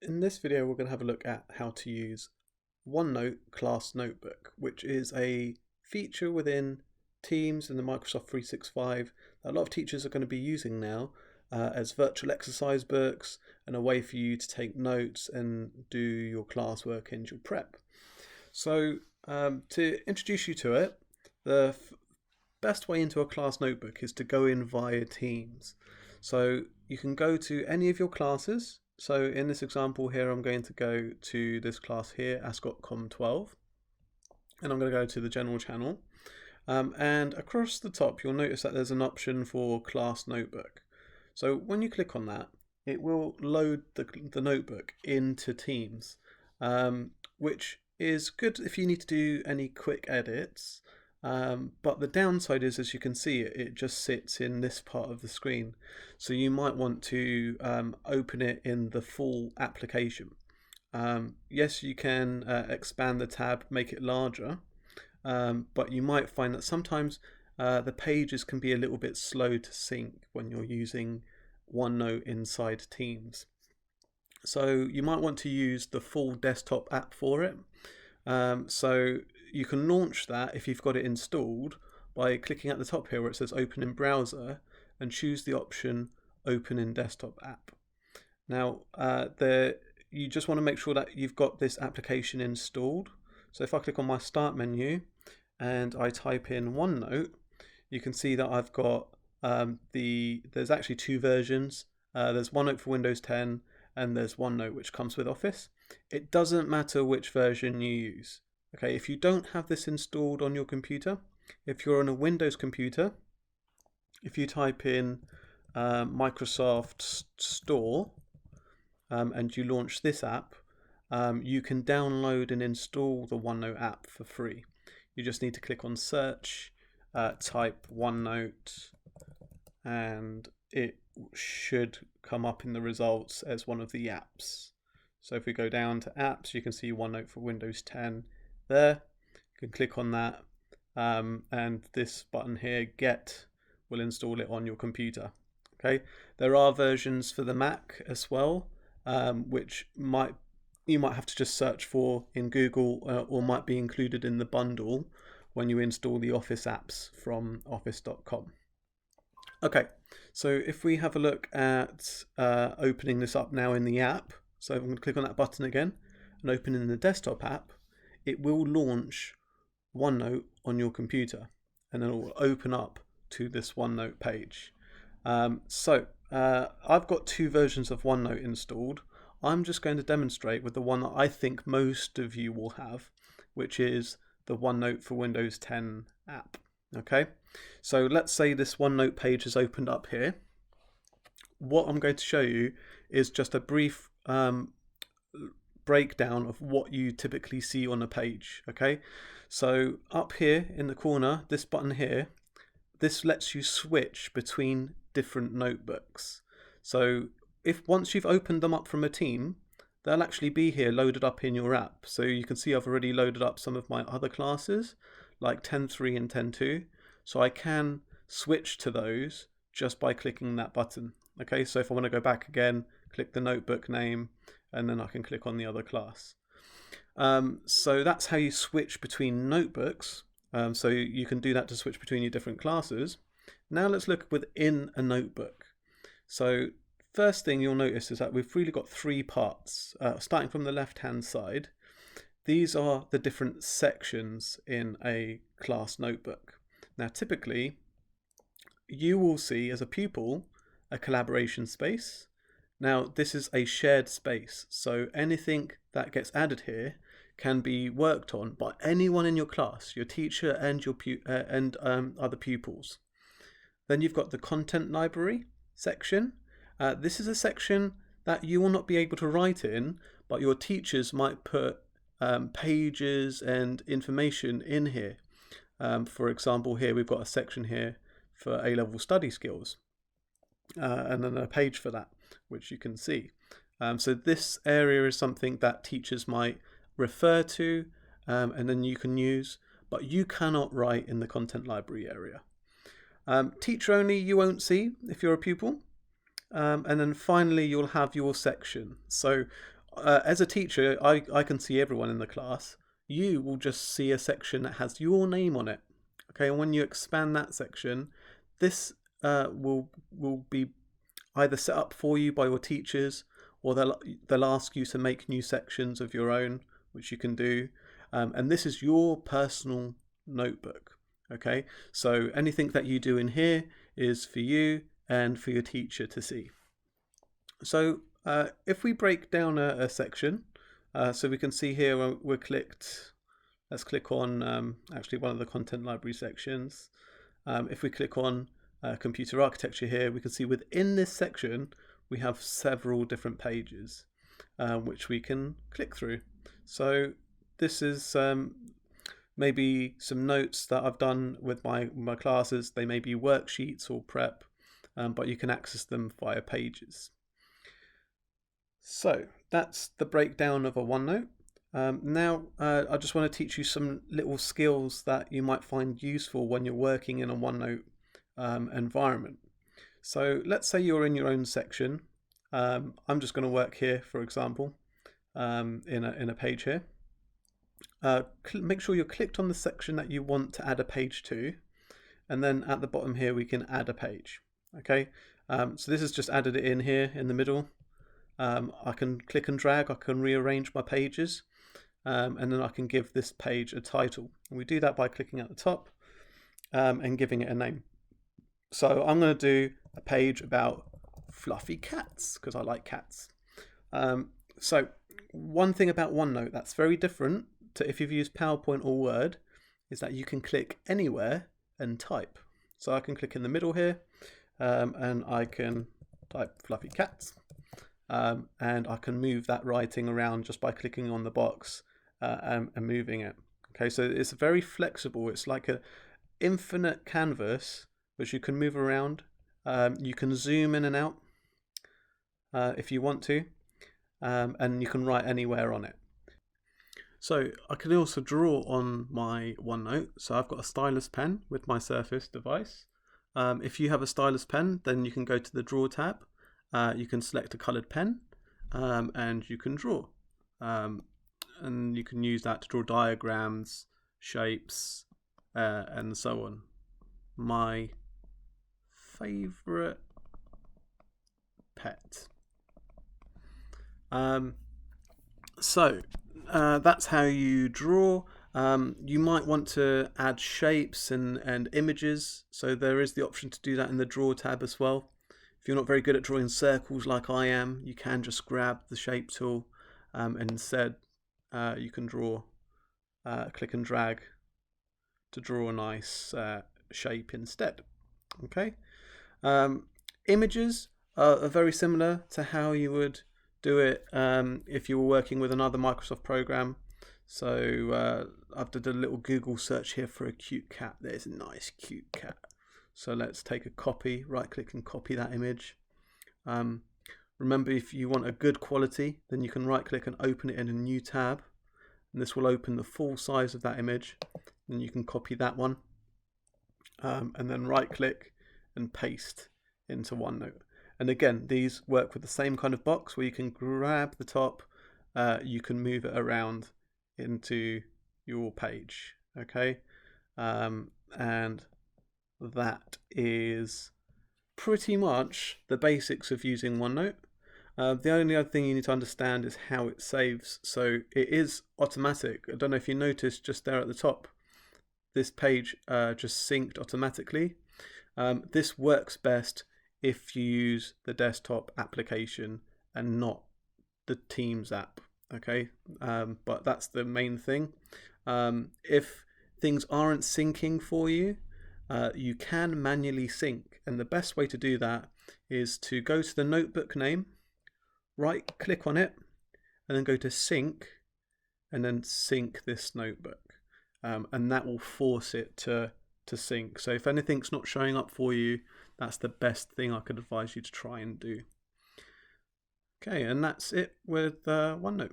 In this video, we're going to have a look at how to use OneNote Class Notebook, which is a feature within Teams and the Microsoft 365 that a lot of teachers are going to be using now as virtual exercise books and a way for you to take notes and do your classwork and your prep. So to introduce you to it, the best way into a class notebook is to go in via Teams. So you can go to any of your classes. So in this example here, I'm going to go to this class here, Ascot Com 12, and I'm going to go to the general channel. And across the top, you'll notice that there's an option for class notebook. So when you click on that, it will load the notebook into Teams, which is good if you need to do any quick edits. But the downside is, as you can see, it just sits in this part of the screen. So you might want to open it in the full application. Yes, you can expand the tab, make it larger, but you might find that sometimes the pages can be a little bit slow to sync when you're using OneNote inside Teams. So you might want to use the full desktop app for it. So you can launch that if you've got it installed by clicking at the top here where it says open in browser and choose the option open in desktop app. Now you just want to make sure that you've got this application installed. So if I click on my start menu and I type in OneNote, you can see that I've got there's actually two versions. There's OneNote for Windows 10 and there's OneNote which comes with Office. It doesn't matter which version you use. Okay, if you don't have this installed on your computer, if you're on a Windows computer, if you type in Microsoft Store and you launch this app, you can download and install the OneNote app for free. You just need to click on search, type OneNote, and it should come up in the results as one of the apps. So if we go down to apps, you can see OneNote for Windows 10 there. You can click on that, and this button here, Get, will install it on your computer. Okay, there are versions for the Mac as well, which you might have to just search for in Google or might be included in the bundle when you install the Office apps from office.com. Okay, so if we have a look at opening this up now in the app, so I'm going to click on that button again and open in the desktop app, it will launch OneNote on your computer and then it will open up to this OneNote page. I've got two versions of OneNote installed. I'm just going to demonstrate with the one that I think most of you will have, which is the OneNote for Windows 10 app. Okay, so let's say this OneNote page is opened up here. What I'm going to show you is just a brief breakdown of what you typically see on a page. Okay, so up here in the corner, this button here, this lets you switch between different notebooks. So if once you've opened them up from a team, they'll actually be here loaded up in your app. So you can see I've already loaded up some of my other classes like 10.3 and 10.2. So I can switch to those just by clicking that button. Okay, so if I want to go back again, click the notebook name, and then I can click on the other class. So that's how you switch between notebooks. So you can do that to switch between your different classes. Now let's look within a notebook. So first thing you'll notice is that we've really got three parts. Starting from the left-hand side, these are the different sections in a class notebook. Now typically, you will see as a pupil a collaboration space. Now this is a shared space, so anything that gets added here can be worked on by anyone in your class, your teacher and your other pupils. Then you've got the content library section. This is a section that you will not be able to write in, but your teachers might put pages and information in here. For example, here we've got a section here for A-level study skills, and then a page for that, which you can see. So this area is something that teachers might refer to and then you can use, but you cannot write in the content library area. Teacher only you won't see if you're a pupil. And then finally you'll have your section. So as a teacher, I can see everyone in the class. You will just see a section that has your name on it. Okay, and when you expand that section, this will be either set up for you by your teachers, or they'll ask you to make new sections of your own, which you can do. And this is your personal notebook. Okay, so anything that you do in here is for you and for your teacher to see. So if we break down a section, so we can see here we're clicked. Let's click on actually one of the content library sections. If we click on computer architecture here, we can see within this section we have several different pages which we can click through. So this is maybe some notes that I've done with my classes. They may be worksheets or prep, but you can access them via pages. So that's the breakdown of a OneNote. Now I just want to teach you some little skills that you might find useful when you're working in a OneNote environment. So let's say you're in your own section. I'm just going to work here, for example, in a page here. Make sure you're clicked on the section that you want to add a page to, and then at the bottom here we can add a page. Okay, so this has just added it in here in the middle. I can click and drag, I can rearrange my pages, and then I can give this page a title. And we do that by clicking at the top and giving it a name. So I'm going to do a page about fluffy cats because I like cats. So one thing about OneNote that's very different to if you've used PowerPoint or Word is that you can click anywhere and type. So I can click in the middle here and I can type fluffy cats. And I can move that writing around just by clicking on the box and moving it. Okay, so it's very flexible. It's like an infinite canvas which you can move around. You can zoom in and out if you want to, and you can write anywhere on it. So I can also draw on my OneNote. So I've got a stylus pen with my Surface device. If you have a stylus pen, then you can go to the Draw tab. You can select a coloured pen and you can draw. And you can use that to draw diagrams, shapes, and so on. My favourite pet. So that's how you draw. You might want to add shapes and images. So there is the option to do that in the Draw tab as well. If you're not very good at drawing circles like I am, you can just grab the shape tool and instead you can draw, click and drag to draw a nice shape instead. Okay. Images are very similar to how you would do it if you were working with another Microsoft program. So I've did a little Google search here for a cute cat. There's a nice cute cat. So let's take a copy, right click and copy that image. Remember, if you want a good quality, then you can right click and open it in a new tab. And this will open the full size of that image. Then you can copy that one. And then right click and paste into OneNote. And again, these work with the same kind of box where you can grab the top, you can move it around into your page. Okay. And that is pretty much the basics of using OneNote. The only other thing you need to understand is how it saves. So it is automatic. I don't know if you noticed just there at the top, this page just synced automatically. This works best if you use the desktop application and not the Teams app. Okay, but that's the main thing. If things aren't syncing for you, you can manually sync, and the best way to do that is to go to the notebook name, right click on it, and then go to sync, and then sync this notebook, and that will force it to sync. So if anything's not showing up for you, that's the best thing I could advise you to try and do. Okay, and that's it with OneNote.